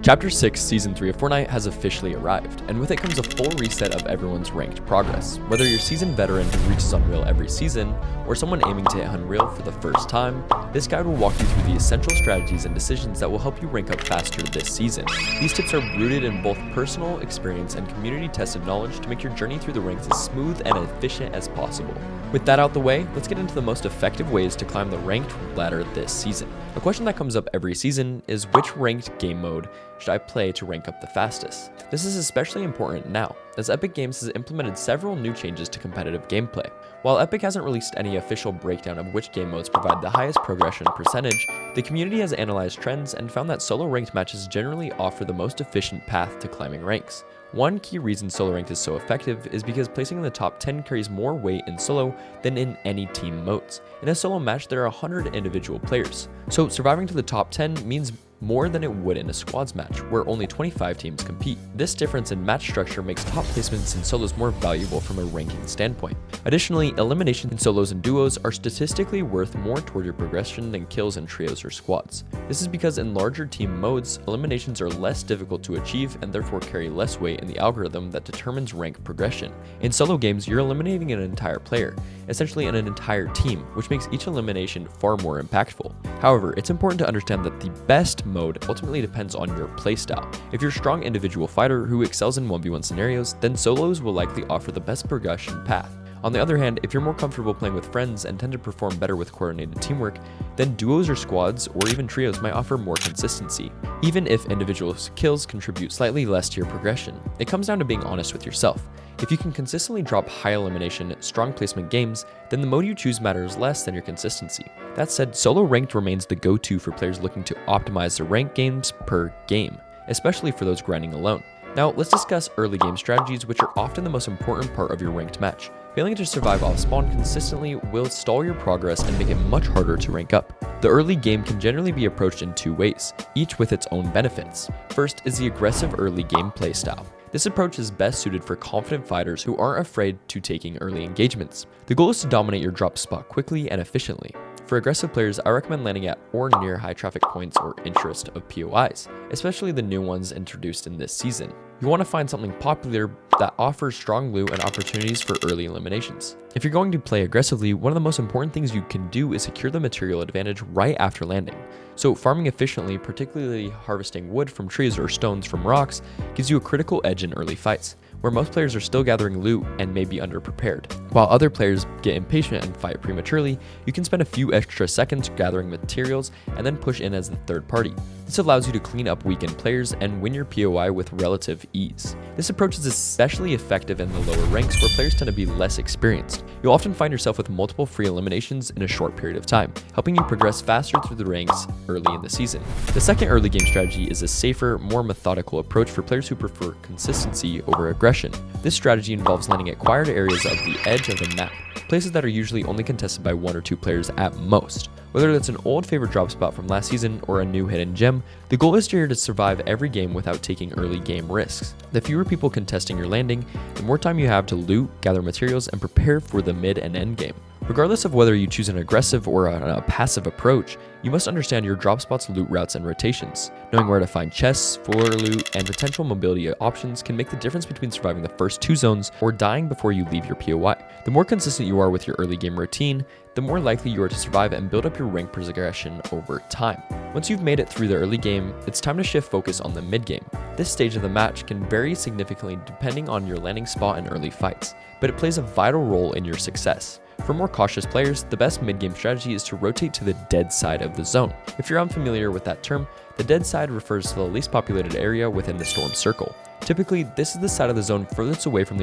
Chapter 6, Season 3 of Fortnite has officially arrived, and with it comes a full reset of everyone's ranked progress. Whether you're a seasoned veteran who reaches Unreal every season, or someone aiming to hit Unreal for the first time, this guide will walk you through the essential strategies and decisions that will help you rank up faster this season. These tips are rooted in both personal experience and community-tested knowledge to make your journey through the ranks as smooth and efficient as possible. With that out the way, let's get into the most effective ways to climb the ranked ladder this season. A question that comes up every season is which ranked game mode should I play to rank up the fastest? This is especially important now, as Epic Games has implemented several new changes to competitive gameplay. While Epic hasn't released any official breakdown of which game modes provide the highest progression percentage, the community has analyzed trends and found that solo ranked matches generally offer the most efficient path to climbing ranks. One key reason solo ranked is so effective is because placing in the top 10 carries more weight in solo than in any team modes. In a solo match, there are 100 individual players, so surviving to the top 10 means more than it would in a squads match, where only 25 teams compete. This difference in match structure makes top placements in solos more valuable from a ranking standpoint. Additionally, eliminations in solos and duos are statistically worth more toward your progression than kills in trios or squads. This is because in larger team modes, eliminations are less difficult to achieve and therefore carry less weight in the algorithm that determines rank progression. In solo games, you're eliminating an entire player, essentially an entire team, which makes each elimination far more impactful. However, it's important to understand that the best mode ultimately depends on your playstyle. If you're a strong individual fighter who excels in 1v1 scenarios, then solos will likely offer the best progression path. On the other hand, if you're more comfortable playing with friends and tend to perform better with coordinated teamwork, then duos or squads or even trios might offer more consistency. Even if individual kills contribute slightly less to your progression, it comes down to being honest with yourself. If you can consistently drop high elimination, strong placement games, then the mode you choose matters less than your consistency. That said, solo ranked remains the go-to for players looking to optimize their ranked games per game, especially for those grinding alone. Now, let's discuss early game strategies, which are often the most important part of your ranked match. Failing to survive off spawn consistently will stall your progress and make it much harder to rank up. The early game can generally be approached in two ways, each with its own benefits. First is the aggressive early game playstyle. This approach is best suited for confident fighters who aren't afraid to taking early engagements. The goal is to dominate your drop spot quickly and efficiently. For aggressive players, I recommend landing at or near high traffic points or interest of POIs, especially the new ones introduced in this season. You want to find something popular that offers strong loot and opportunities for early eliminations. If you're going to play aggressively, one of the most important things you can do is secure the material advantage right after landing. So farming efficiently, particularly harvesting wood from trees or stones from rocks, gives you a critical edge in early fights, where most players are still gathering loot and may be underprepared. While other players get impatient and fight prematurely, you can spend a few extra seconds gathering materials and then push in as the third party. This allows you to clean up weakened players and win your POI with relative ease. This approach is especially effective in the lower ranks where players tend to be less experienced. You'll often find yourself with multiple free eliminations in a short period of time, helping you progress faster through the ranks early in the season. The second early game strategy is a safer, more methodical approach for players who prefer consistency over aggression. This strategy involves landing at quiet areas of the edge of the map, places that are usually only contested by 1 or 2 players at most. Whether that's an old favorite drop spot from last season or a new hidden gem, the goal is here to survive every game without taking early game risks. The fewer people contesting your landing, the more time you have to loot, gather materials, and prepare for the mid and end game. Regardless of whether you choose an aggressive or a passive approach, you must understand your drop spot's loot routes and rotations. Knowing where to find chests, fuller loot, and potential mobility options can make the difference between surviving the first 2 zones or dying before you leave your POI. The more consistent you are with your early game routine, the more likely you are to survive and build up your rank progression over time. Once you've made it through the early game, it's time to shift focus on the mid game. This stage of the match can vary significantly depending on your landing spot in early fights, but it plays a vital role in your success. For more cautious players, the best mid-game strategy is to rotate to the dead side of the zone. If you're unfamiliar with that term, the dead side refers to the least populated area within the storm circle. Typically, this is the side of the zone furthest away from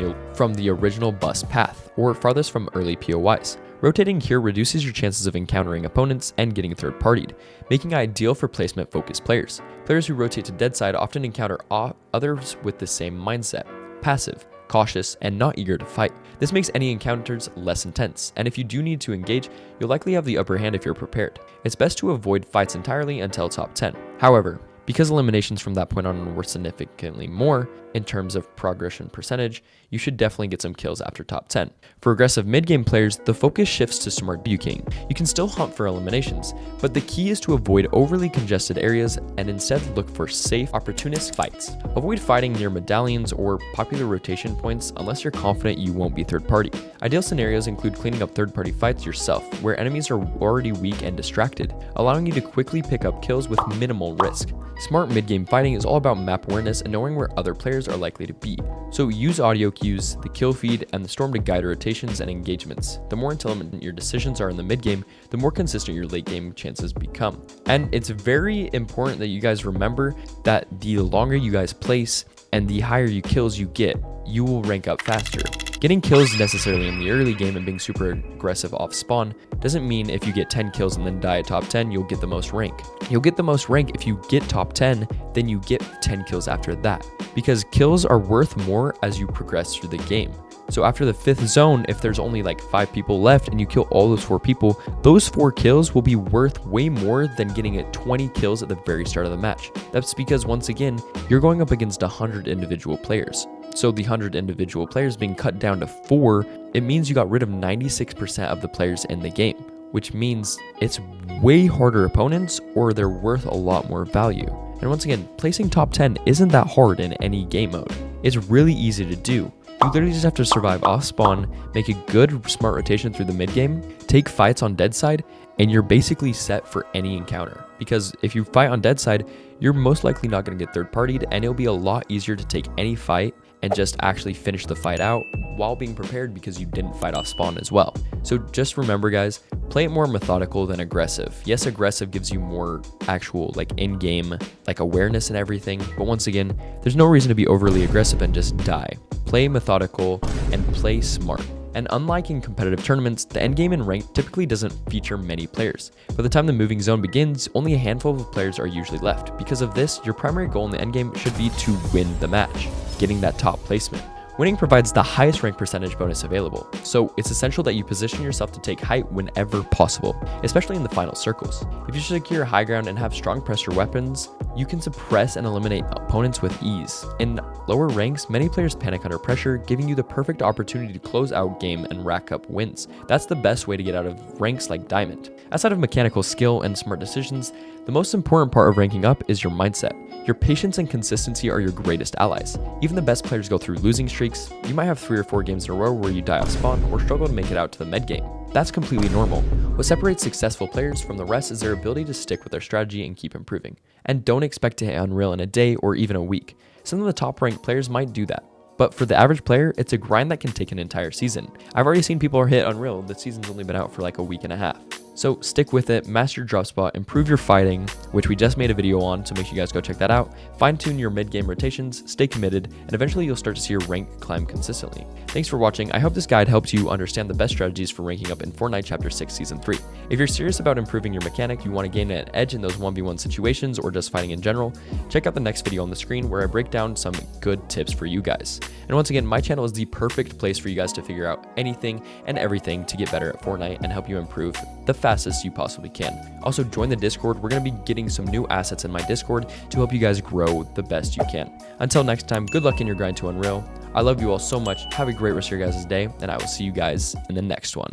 the original bus path, or farthest from early POIs. Rotating here reduces your chances of encountering opponents and getting third-partied, making it ideal for placement-focused players. Players who rotate to dead side often encounter others with the same mindset, passive, cautious, and not eager to fight. This makes any encounters less intense, and if you do need to engage, you'll likely have the upper hand if you're prepared. It's best to avoid fights entirely until top 10. However, Because eliminations from that point on were significantly more in terms of progression percentage, you should definitely get some kills after top 10. For aggressive mid-game players, the focus shifts to smart buking. You can still hunt for eliminations, but the key is to avoid overly congested areas and instead look for safe, opportunist fights. Avoid fighting near medallions or popular rotation points unless you're confident you won't be third party. Ideal scenarios include cleaning up third party fights yourself, where enemies are already weak and distracted, allowing you to quickly pick up kills with minimal risk. Smart mid-game fighting is all about map awareness and knowing where other players are likely to be. So use audio cues, the kill feed, and the storm to guide rotations and engagements. The more intelligent your decisions are in the mid-game, the more consistent your late-game chances become. And it's very important that you guys remember that the longer you guys place and the higher kills you get, you will rank up faster. Getting kills necessarily in the early game and being super aggressive off spawn doesn't mean if you get 10 kills and then die at top 10, you'll get the most rank. You'll get the most rank if you get top 10, then you get 10 kills after that, because kills are worth more as you progress through the game. So after the 5th zone, if there's only like 5 people left and you kill all those 4 people, those 4 kills will be worth way more than getting it 20 kills at the very start of the match. That's because once again, you're going up against 100 individual players. So the 100 individual players being cut down to 4, it means you got rid of 96% of the players in the game, which means it's way harder opponents or they're worth a lot more value. And once again, placing top 10 isn't that hard in any game mode. It's really easy to do. You literally just have to survive off spawn, make a good smart rotation through the mid game, take fights on dead side, and you're basically set for any encounter. Because if you fight on dead side, you're most likely not going to get third partied, and it'll be a lot easier to take any fight and just actually finish the fight out while being prepared because you didn't fight off spawn as well. So just remember guys, play it more methodical than aggressive. Yes, aggressive gives you more actual like in-game like awareness and everything, but once again, there's no reason to be overly aggressive and just die. Play methodical and play smart. And unlike in competitive tournaments, the endgame in ranked typically doesn't feature many players. By the time the moving zone begins, only a handful of players are usually left. Because of this, your primary goal in the endgame should be to win the match, getting that top placement. Winning provides the highest rank percentage bonus available, so it's essential that you position yourself to take height whenever possible, especially in the final circles. If you secure high ground and have strong pressure weapons, you can suppress and eliminate opponents with ease. In lower ranks, many players panic under pressure, giving you the perfect opportunity to close out game and rack up wins. That's the best way to get out of ranks like Diamond. Outside of mechanical skill and smart decisions, the most important part of ranking up is your mindset. Your patience and consistency are your greatest allies. Even the best players go through losing streaks. You might have 3 or 4 games in a row where you die off spawn or struggle to make it out to the mid game. That's completely normal. What separates successful players from the rest is their ability to stick with their strategy and keep improving. And don't expect to hit Unreal in a day or even a week. Some of the top ranked players might do that, but for the average player, it's a grind that can take an entire season. I've already seen people hit Unreal, the season's only been out for like a week and a half. So stick with it, master your drop spot, improve your fighting, which we just made a video on, so make sure you guys go check that out. Fine tune your mid game rotations, stay committed, and eventually you'll start to see your rank climb consistently. Thanks for watching. I hope this guide helps you understand the best strategies for ranking up in Fortnite Chapter 6 Season 3. If you're serious about improving your mechanic, you want to gain an edge in those 1v1 situations or just fighting in general, check out the next video on the screen where I break down some good tips for you guys. And once again, my channel is the perfect place for you guys to figure out anything and everything to get better at Fortnite and help you improve the fastest you possibly can. Also, join the Discord. We're going to be getting some new assets in my Discord to help you guys grow the best you can. Until next time, good luck in your grind to Unreal. I love you all so much. Have a great rest of your guys' day, and I will see you guys in the next one.